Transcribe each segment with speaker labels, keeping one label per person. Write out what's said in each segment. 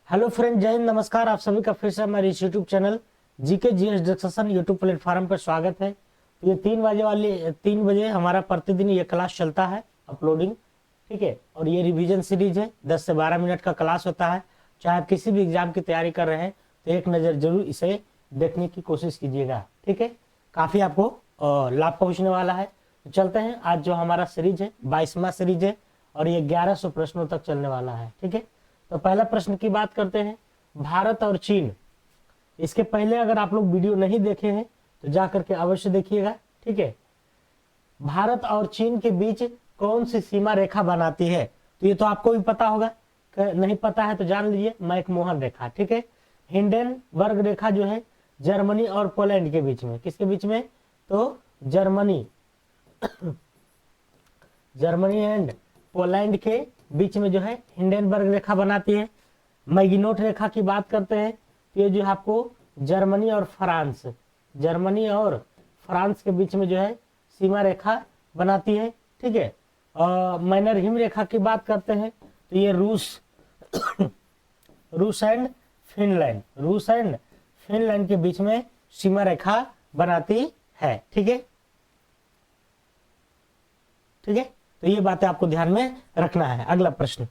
Speaker 1: Hello friend, जय हिंद, नमस्कार। आप सभी का फिर से हमारे इस YouTube channel GK GS discussion YouTube platform पर स्वागत है। तो ये 3 बजे हमारा प्रतिदिन ये क्लास चलता है अपलोडिंग, ठीक है। और ये रिवीजन सीरीज है, 10 से 12 मिनट का क्लास होता है। चाहे आप किसी भी एग्जाम की तैयारी कर रहे हैं तो एक नज़र जरूर इसे देखने की कोशिश कीजिएगा, ठीक है। काफ़ी आपको लाभ पहुँचने वाला है। तो चलते हैं, आज जो हमारा सीरीज है 22वां सीरीज है और ये 1100 प्रश्नों तक चलने वाला है, ठीक है। तो पहला प्रश्न की बात करते हैं, भारत और चीन। इसके पहले अगर आप लोग वीडियो नहीं देखे हैं तो जा करके अवश्य देखिएगा, ठीक है। भारत और चीन के बीच कौन सी सीमा रेखा बनाती है? तो ये तो आपको भी पता होगा, नहीं पता है तो जान लीजिए, मैकमोहन रेखा, ठीक है। हिंडनबर्ग रेखा जो है जर्मनी और पोलैंड के बीच में, किसके बीच में? तो जर्मनी एंड पोलैंड के बीच में जो है हिंडनबर्ग रेखा बनाती है। मैगिनोट रेखा की बात करते हैं तो ये जो है आपको जर्मनी और फ्रांस के बीच में जो है सीमा रेखा बनाती है, ठीक है। और मैनरहिम रेखा की बात करते हैं तो ये रूस एंड फिनलैंड के बीच में सीमा रेखा बनाती है, ठीक है। तो ये बातें आपको ध्यान में रखना है। अगला प्रश्न,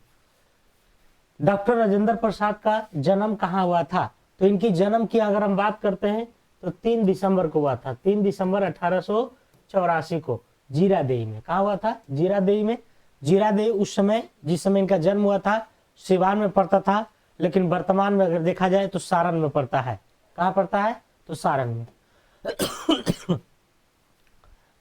Speaker 1: डॉक्टर राजेंद्र प्रसाद का जन्म कहाँ हुआ था? तो इनकी जन्म की अगर हम बात करते हैं तो 3 दिसंबर को हुआ था, 3 दिसंबर 1884 को जीरादेई में। कहाँ हुआ था? जीरादेई में। जीरादेई उस समय, जिस समय इनका जन्म हुआ था, सिवान में पड़ता था, लेकिन वर्तमान में अगर देखा जाए तो सारण में पड़ता है। कहाँ पड़ता है? तो सारण में।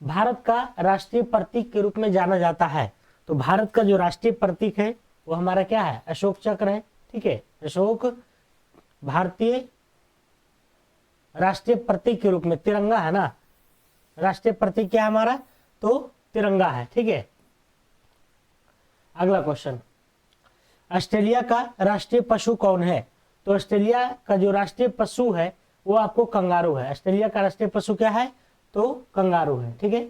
Speaker 1: भारत का राष्ट्रीय प्रतीक के रूप में जाना जाता है। तो भारत का जो राष्ट्रीय प्रतीक है वो हमारा क्या है? अशोक चक्र है, ठीक है। अशोक भारतीय राष्ट्रीय प्रतीक के रूप में, तिरंगा है ना, राष्ट्रीय प्रतीक क्या है हमारा? तो तिरंगा है, ठीक है। अगला क्वेश्चन, ऑस्ट्रेलिया का राष्ट्रीय पशु कौन है? तो ऑस्ट्रेलिया का जो राष्ट्रीय पशु है वो आपको कंगारू है। ऑस्ट्रेलिया का राष्ट्रीय पशु क्या है? तो कंगारू है, ठीक है।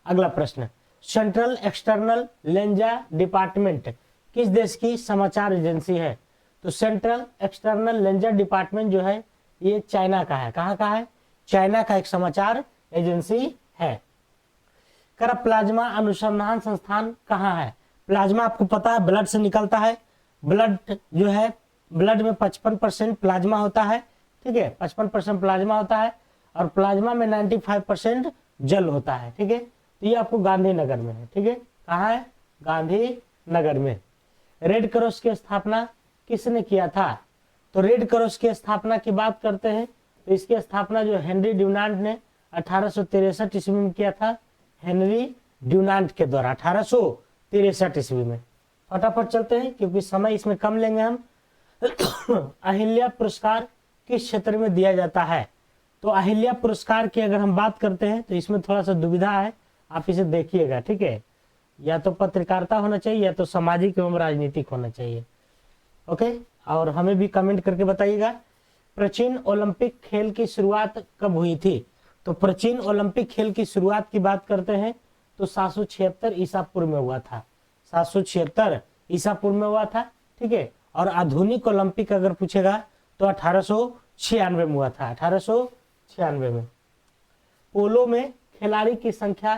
Speaker 1: अगला प्रश्न, सेंट्रल एक्सटर्नल लेंजा डिपार्टमेंट किस देश की समाचार एजेंसी है? तो सेंट्रल एक्सटर्नल लेंजा डिपार्टमेंट जो है ये चाइना का है। कहाँ का है? चाइना का एक समाचार एजेंसी है। कर प्लाज्मा अनुसंधान संस्थान कहाँ है? प्लाज्मा आपको पता है ब्लड से निकलता है। ब्लड जो है, ब्लड में 55% प्लाज्मा होता है, ठीक है। 55% प्लाज्मा होता है और प्लाज्मा में 95% जल होता है, ठीक है। तो ये आपको गांधीनगर में है, ठीक है। कहाँ है? गांधीनगर में। रेड क्रॉस की स्थापना किसने किया था? तो रेड क्रॉस की स्थापना की बात करते हैं तो इसकी स्थापना जो हेनरी ड्यूनांट ने 1863 ईस्वी में किया था। हेनरी ड्यूनांट के द्वारा 1863 ईस्वी में। फटाफट चलते हैं क्योंकि समय इसमें कम लेंगे हम। अहिल्या पुरस्कार किस क्षेत्र में दिया जाता है? तो अहिल्या पुरस्कार की अगर हम बात करते हैं तो इसमें थोड़ा सा दुविधा है, आप इसे देखिएगा, ठीक है। या तो पत्रकारिता होना चाहिए या तो सामाजिक एवं राजनीतिक होना चाहिए, ओके। और हमें भी कमेंट करके बताइएगा। प्राचीन ओलंपिक खेल की शुरुआत कब हुई थी? तो प्राचीन ओलंपिक खेल की शुरुआत की बात करते हैं तो 776 ईसा पूर्व में हुआ था। 776 ईसा पूर्व में हुआ था, ठीक है। और आधुनिक ओलंपिक अगर पूछेगा तो 1896 में हुआ था, 1896 में। पोलो में खिलाड़ी की संख्या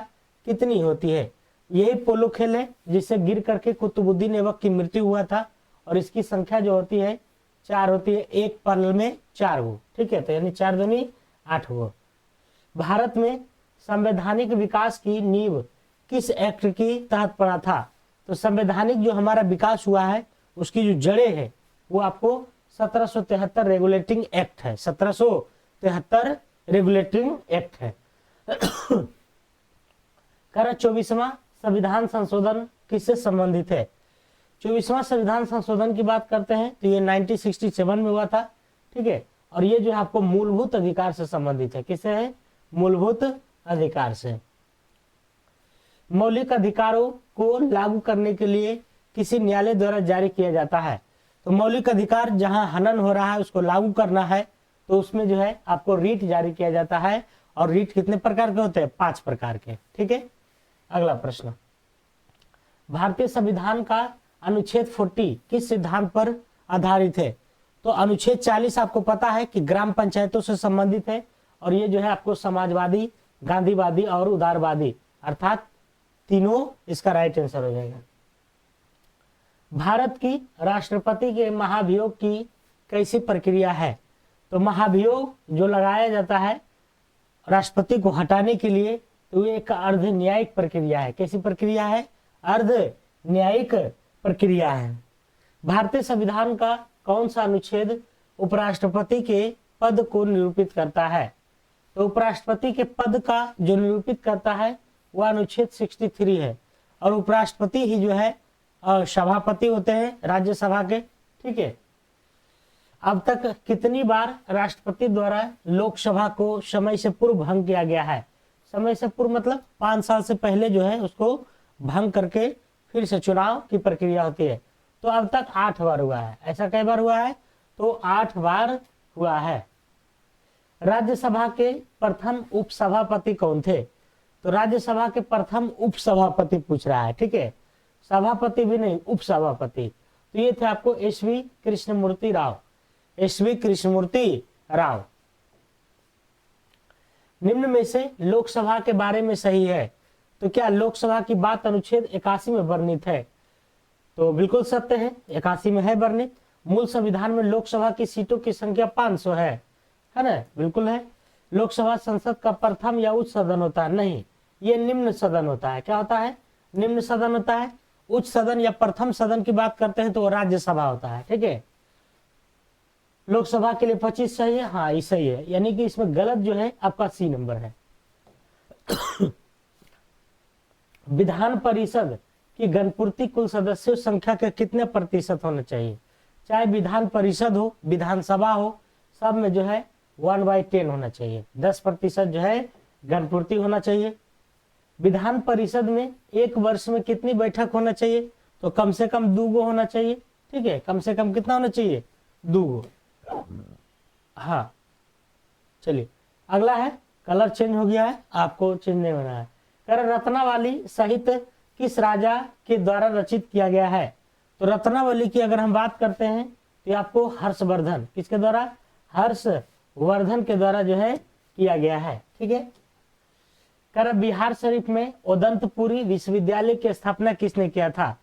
Speaker 1: कितनी होती है? यही पोलो खेल है जिससे गिर करके कुतुबुद्दीन ऐबक की मृत्यु हुआ था और इसकी संख्या जो होती है 4 होती है, एक पल में 4 हो, ठीक है। तो यानी 4 दूनी 8 हो। भारत में संवैधानिक विकास की नींव किस एक्ट की तहत पड़ा था? तो संवैधानिक जो हमारा विकास हुआ है उसकी जो जड़ें है वो आपको 1773 रेगुलेटिंग एक्ट है। 1773 रेगुलेटिंग एक्ट है। कर 24वां संविधान संशोधन किससे संबंधित है? 24वां संविधान संशोधन की बात करते हैं तो ये 1967 में हुआ था, ठीक है। और ये जो है आपको मूलभूत अधिकार से संबंधित है। किससे है? मूलभूत अधिकार से। मौलिक अधिकारों को लागू करने के लिए किसी न्यायालय द्वारा जारी किया जाता है। तो मौलिक अधिकार जहां हनन हो रहा है उसको लागू करना है तो उसमें जो है आपको रीट जारी किया जाता है। और रीट कितने प्रकार के होते हैं? 5 प्रकार के, ठीक है। अगला प्रश्न, भारतीय संविधान का अनुच्छेद 40 किस सिद्धांत पर आधारित है? तो अनुच्छेद 40 आपको पता है कि ग्राम पंचायतों से संबंधित है, और ये जो है आपको समाजवादी, गांधीवादी और उदारवादी, अर्थात तीनों इसका राइट आंसर हो जाएगा। भारत की राष्ट्रपति के महाभियोग की कैसी प्रक्रिया है? तो महाभियोग जो लगाया जाता है राष्ट्रपति को हटाने के लिए, तो ये एक अर्ध न्यायिक प्रक्रिया है। कैसी प्रक्रिया है? अर्ध न्यायिक प्रक्रिया है। भारतीय संविधान का कौन सा अनुच्छेद उपराष्ट्रपति के पद को निरूपित करता है? तो उपराष्ट्रपति के पद का जो निरूपित करता है वह अनुच्छेद 63 है, और उपराष्ट्रपति ही जो है सभापति होते हैं राज्यसभा के। ठीक है, अब तक कितनी बार राष्ट्रपति द्वारा लोकसभा को समय से पूर्व भंग किया गया है? समय से पूर्व मतलब 5 साल से पहले जो है उसको भंग करके फिर से चुनाव की प्रक्रिया होती है। तो अब तक 8 बार हुआ है। ऐसा कई बार हुआ है? तो 8 बार हुआ है। राज्यसभा के प्रथम उपसभापति कौन थे? तो राज्यसभा के प्रथम उपसभापति पूछ रहा है। ठीक है, सभापति भी नहीं, उपसभापति। तो ये थे आपको एसवी कृष्णमूर्ति राव। एसवी कृष्णमूर्ति राव। निम्न में से लोकसभा के बारे में सही है? तो क्या लोकसभा की बात अनुच्छेद 81 में वर्णित है? तो बिल्कुल सत्य है, 81 में है वर्णित। मूल संविधान में लोकसभा की सीटों की संख्या 500 है ना? बिल्कुल है। लोकसभा संसद का प्रथम या उच्च सदन होता है? नहीं, ये निम्न सदन होता है। क्या होता है? निम्न सदन होता है। उच्च सदन या प्रथम सदन की बात करते हैं तो वो राज्यसभा होता है। ठीक है, लोकसभा के लिए 25 सही है। हाँ, ये सही है, यानी कि इसमें गलत जो है आपका सी नंबर है। विधान परिषद की गणपूर्ति कुल सदस्यों संख्या के कितने प्रतिशत होना चाहिए? चाहे विधान परिषद हो, विधानसभा हो, सब में जो है 1/10 होना चाहिए। 10% जो है गणपूर्ति होना चाहिए। विधान परिषद में एक वर्ष में कितनी बैठक होना चाहिए? तो कम से कम 2 होना चाहिए। ठीक है, कम से कम कितना होना चाहिए? 2। हाँ, चलिए अगला है। कलर चेंज हो गया है, आपको चेंज नहीं होना है। रत्नावली साहित्य किस राजा के द्वारा रचित किया गया है? तो रत्नावली की अगर हम बात करते हैं तो आपको हर्षवर्धन, किसके द्वारा? हर्षवर्धन के द्वारा जो है किया गया है। ठीक है, बिहार शरीफ में उदंतपुरी विश्वविद्यालय की स्थापना किसने किया था?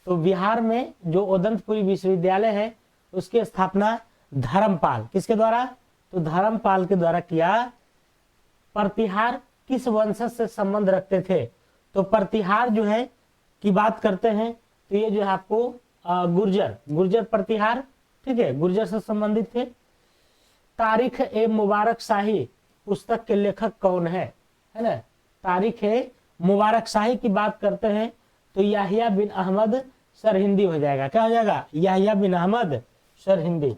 Speaker 1: तो बिहार में जो उदंतपुरी विश्वविद्यालय है उसकी स्थापना धर्मपाल, किसके द्वारा? तो धर्मपाल के द्वारा किया। प्रतिहार किस वंशज से संबंध रखते थे? तो प्रतिहार जो है की बात करते हैं तो ये जो है आपको गुर्जर प्रतिहार, ठीक है, गुर्जर से संबंधित थे। तारीख ए मुबारक शाही पुस्तक के लेखक कौन है ना? तारीख ए मुबारक शाही की बात करते हैं तो याहिया बिन अहमद सरहिंदी हो जाएगा। क्या हो जाएगा? याहिया बिन अहमद सरहिंदी।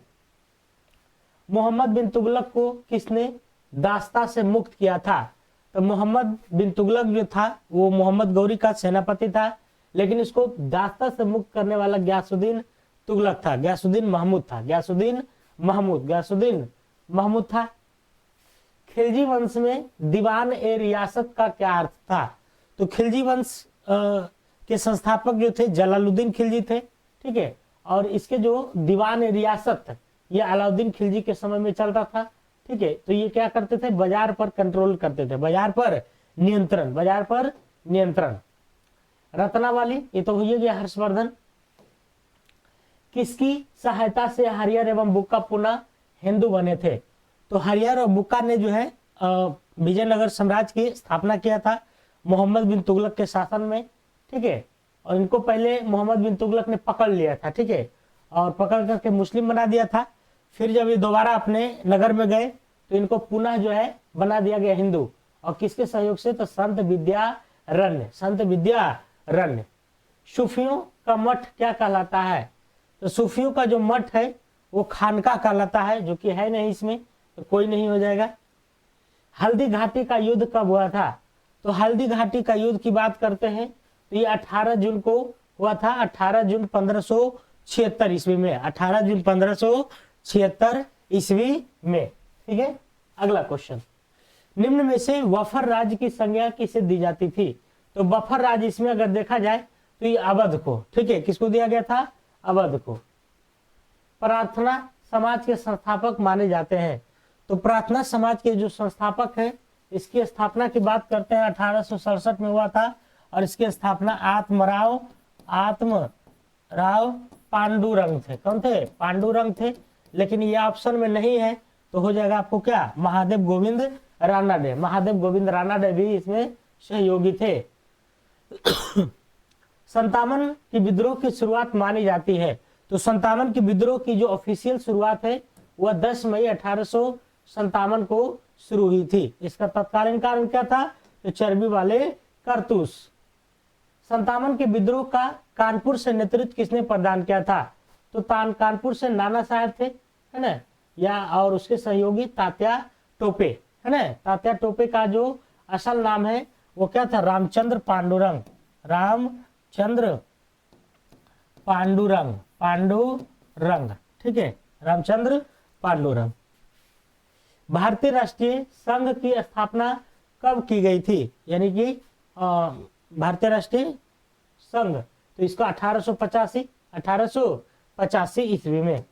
Speaker 1: मोहम्मद बिन तुगलक को किसने दास्ता से मुक्त किया था? तो मोहम्मद बिन तुगलक जो था वो मोहम्मद गौरी का सेनापति था, लेकिन इसको दास्ता से मुक्त करने वाला गयासुद्दीन तुगलक था। गयासुद्दीन महमूद था। गयासुद्दीन महमूद था। खिलजी वंश में दीवान ए रियासत का क्या अर्थ था? तो खिलजी वंश के संस्थापक जो थे जलालुद्दीन खिलजी थे। ठीक है, और इसके जो दीवान ए रियासत ये अलाउद्दीन खिलजी के समय में चलता था। ठीक है, तो ये क्या करते थे? बाजार पर कंट्रोल करते थे, बाजार पर नियंत्रण। रत्नावली ये तो हुई गया। हर्षवर्धन किसकी सहायता से हरियर एवं बुक्का पुनः हिंदू बने थे? तो हरियर और बुक्का ने जो है विजयनगर साम्राज्य की स्थापना किया था मोहम्मद बिन तुगलक के शासन में। ठीक है, और इनको पहले मोहम्मद बिन तुगलक ने पकड़ लिया था। ठीक है, और पकड़ करके मुस्लिम बना दिया था। फिर जब ये दोबारा अपने नगर में गए तो इनको पुनः जो है बना दिया गया हिंदू। और किसके सहयोग से? तो संत विद्यारण्य। सूफियों का मठ क्या कहलाता है? तो सूफियों का जो मठ है वो खानका कहलाता है, जो कि है नहीं इसमें, तो कोई नहीं हो जाएगा। हल्दी घाटी का युद्ध कब हुआ था? तो हल्दी घाटी का युद्ध की बात करते हैं तो ये 18 जून को हुआ था। 18 जून 1576 ईस्वी में। 18 जून 1576 ईस्वी में। ठीक है, अगला क्वेश्चन। निम्न में से बफर राज्य की संज्ञा किसे दी जाती थी? तो बफर राज्य इसमें अगर देखा जाए तो ये अवध को, ठीक है, किसको दिया गया था? अवध को। प्रार्थना समाज के संस्थापक माने जाते हैं? तो प्रार्थना समाज के जो संस्थापक है, इसकी स्थापना की बात करते हैं 1867 में हुआ था, और इसकी स्थापना आत्मराव पांडुरंग थे। कौन थे? पांडुरंग थे। लेकिन ये ऑप्शन में नहीं है, तो हो जाएगा आपको क्या? महादेव गोविंद रानडे। महादेव गोविंद रानडे भी इसमें सहयोगी थे। 57 की विद्रोह की शुरुआत मानी जाती है। तो 57 की विद्रोह की जो ऑफिशियल शुरुआत है वह 10 मई 1857 को शुरू हुई थी। इसका तत्कालीन कारण क्या था? तो चर्बी वाले कारतूस। 57 के विद्रोह का कानपुर से नेतृत्व किसने प्रदान किया था? तो कानपुर से नाना साहब थे, है ना, या और उसके सहयोगी तात्या टोपे, है ना। तात्या टोपे का जो असल नाम है वो क्या था? रामचंद्र पांडुरंग। रामचंद्र पांडुरंग, ठीक है, रामचंद्र पांडुरंग। भारतीय राष्ट्रीय संघ की स्थापना कब की गई थी? यानी कि भारतीय राष्ट्रीय संघ, तो इसको 1885 ईस्वी में।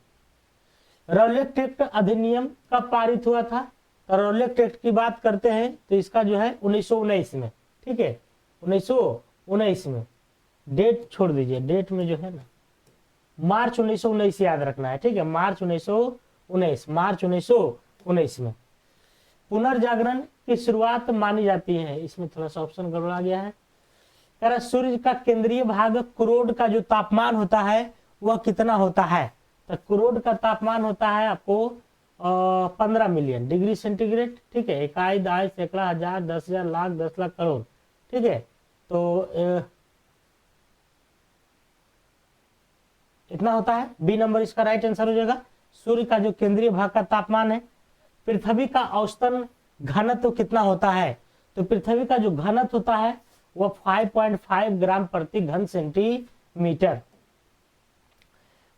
Speaker 1: रौलेट एक्ट अधिनियम कब पारित हुआ था? तो रौलेट एक्ट की बात करते हैं तो इसका जो है 1919 में, ठीक है, 1919 में। डेट छोड़ दीजिए, डेट में जो है ना मार्च 1919 याद रखना है, ठीक है, मार्च 1919 में। पुनर्जागरण की शुरुआत मानी जाती है। इसमें थोड़ा सा ऑप्शन गड़बड़ा गया है। कह रहा सूर्य का केंद्रीय भाग क्रोड का जो तापमान होता है वह कितना होता है? तो क्रोड का तापमान होता है आपको 15 मिलियन डिग्री सेंटीग्रेड, ठीक है, इकाई, दाई, सैकड़ा, हजार, 10,000, लाख, 10 लाख, करोड़, ठीक है। तो इतना होता है। बी नंबर इसका राइट आंसर हो जाएगा। सूर्य का जो केंद्रीय भाग का तापमान है। पृथ्वी का औसतन घनत्व कितना होता है? तो पृथ्वी का जो घनत्व होता है वह 5.5 ग्राम प्रति घन सेंटीमीटर।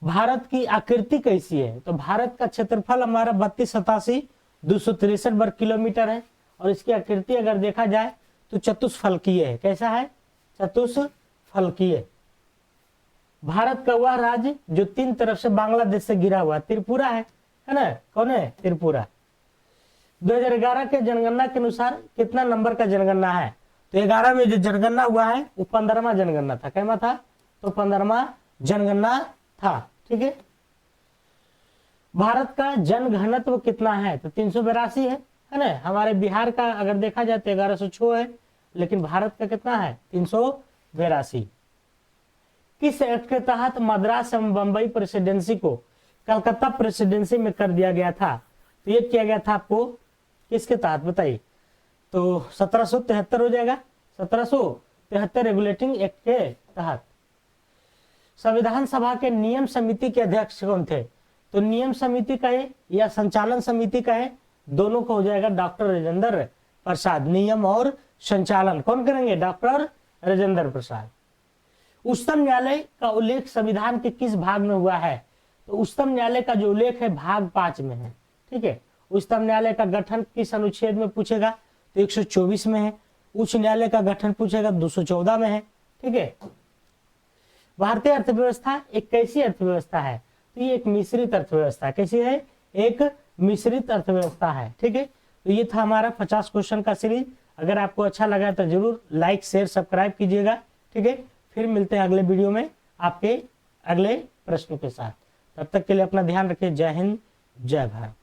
Speaker 1: भारत की आकृति कैसी है? तो भारत का क्षेत्रफल हमारा 32,87,263 वर्ग किलोमीटर है, और इसकी आकृति अगर देखा जाए तो चतुष्फलकीय है। कैसा है? चतुष्फलकीय। भारत का वह राज्य जो 3 तरफ से बांग्लादेश से घिरा हुआ त्रिपुरा है ना। कौन है? त्रिपुरा। 2011 के जनगणना के अनुसार कितना नंबर का जनगणना है? तो 11 में जो जनगणना हुआ है वो 15वां जनगणना था। कैमा था? तो 15वां जनगणना था, ठीक है। भारत का जनघनत्व कितना है? तो 382 है ना। हमारे बिहार का अगर देखा जाए तो 1106 है, लेकिन भारत का कितना है? 382। किस एक्ट के तहत मद्रास एवं बंबई प्रेसिडेंसी को कलकत्ता प्रेसिडेंसी में कर दिया गया था? तो ये किया गया था आपको किसके तहत बताइए? तो 1773 हो जाएगा। 1773 रेगुलेटिंग एक्ट के तहत। संविधान सभा के नियम समिति के अध्यक्ष कौन थे? तो नियम समिति कहे या संचालन समिति कहे, दोनों को हो जाएगा डॉक्टर राजेंद्र प्रसाद। नियम और संचालन कौन करेंगे? डॉक्टर राजेंद्र प्रसाद। उच्चतम न्यायालय का उल्लेख संविधान के किस भाग में हुआ है? तो उच्चतम न्यायालय का जो उल्लेख है भाग 5 में है, ठीक है। उच्चतम न्यायालय का गठन किस अनुच्छेद में पूछेगा? तो 124 में है। उच्च न्यायालय का गठन पूछेगा 214 में है, ठीक है। भारतीय अर्थव्यवस्था एक कैसी अर्थव्यवस्था है? तो ये एक मिश्रित अर्थव्यवस्था। कैसी है? एक मिश्रित अर्थव्यवस्था है, ठीक है। तो ये था हमारा 50 क्वेश्चन का सीरीज। अगर आपको अच्छा लगा तो जरूर लाइक, शेयर, सब्सक्राइब कीजिएगा, ठीक है। फिर मिलते हैं अगले वीडियो में आपके अगले प्रश्न के साथ। तब तक के लिए अपना ध्यान रखिए। जय हिंद, जय भारत।